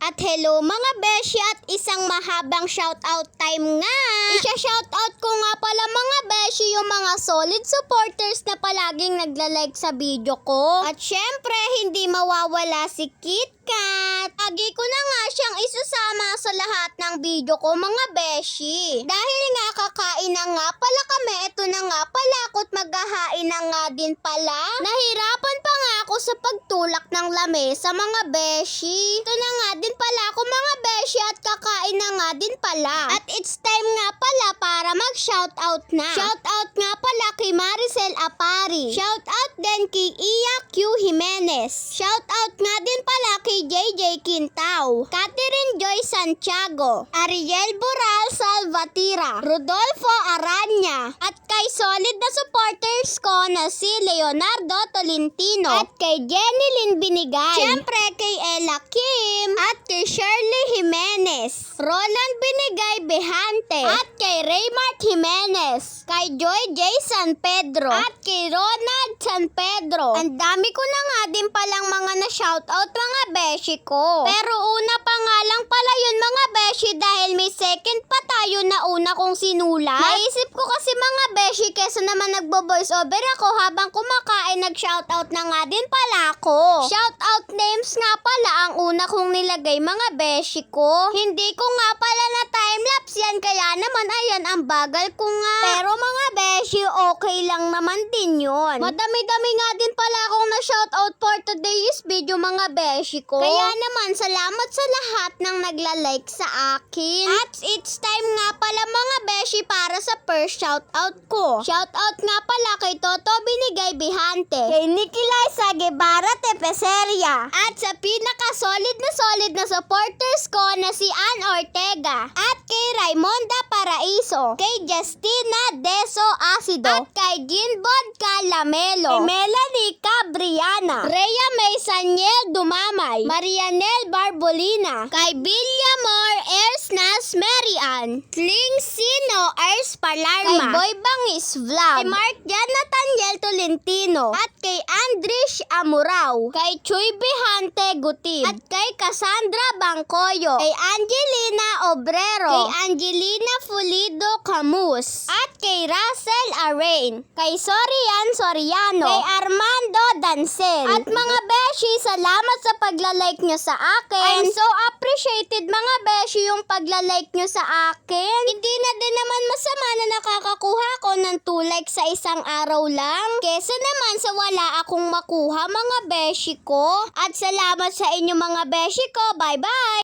At hello mga beshi at isang mahabang shoutout time nga. Isha-shoutout ko nga pala mga beshi yung mga solid supporters na palaging nagla-like sa video ko. At syempre hindi mawawala si KitKat. Lagi ko na nga siyang isusama sa lahat ng video ko mga beshi. Dahil nga kakain na nga pala kami, ito na nga pala ako't maghahain na nga din pala. Nahirapan pa nga ako sa pagtulak ng lamesa mga beshi. Ito na nga din pala ako mga beshi at kakain na nga din pala. At it's time nga pala para mag-shoutout na. Shoutout nga pala kay Maricel Apari. Shoutout din kay Iya Q. Jimenez. Shoutout nga din pala kay JJ Quintao, Catherine Joy Santiago, Ariel Boral Salvatira, Rodolfo Aranya, at kay solid na supporters ko na si Leonardo Tolentino, at kay Jenny Lynn Binigay, syempre kay Ella Kim, at kay Shirley Jimenez, Roland Binigay Behante, at kay Raymart Jimenez, kay Joy J. San Pedro, at kay Ronald San Pedro. Ang dami ko na nga din palang mga na-shoutout mga beshi ko. Pero una pa nga lang pala yun mga beshi dahil may second pa tayo na una kong sinulat. Naisip ko kasi mga beshi kesa naman nagbo-voice over ako habang kumakain nag-shoutout na nga din pala ako. Shoutout names nga pala ang una kong nilagay mga beshi ko. Hindi ko nga pala na timelapse yan kaya naman ayan ang bagal ko nga. Pero mga beshi okay lang naman din yun. Madami-dami nga din pala akong na-shoutout for today's video mga beshi ko. Kaya naman salamat sa lahat ng nagla-like sa akin. At it's time nga pala mga beshi para sa first shoutout ko. Shoutout nga pala kay Toto Binigay Bihante, kay Nikki Liza Guevara Tepeseria, at sa pinaka-solid na supporters ko na si Ann Ortega, at kay Raimonda Paraiso, kay Justina Deso Acido, at kay Ginbod Calamelo, kay Melanie Cabriana, Rhea May Saniel Dumamay, Marianel Barbolina, kay Villamor Ersnas Marian, Tling Sino Ers Palarma, kay Boy Bangis Vlog, kay Mark Jan Nathaniel Tolentino, at kay Andrish Amurao, kay Chuy Behante Gutin, at kay Cassandra Bangkoyo, kay Angelina Obrero, kay Angelina Fulido Camus, at kay Russell Arain, kay Sorian Soriano, kay Armando Dancel. At mga beshi, salamat sa pagla-like nyo sa akin. I'm so appreciated mga beshi yung pagla-like nyo sa akin. Hindi na din naman masama na nakakakuha ko ng 2 likes sa isang araw lang. Kesa naman sa wala akong makuha mga beshi ko. At salamat sa inyo mga beshi ko. Bye bye!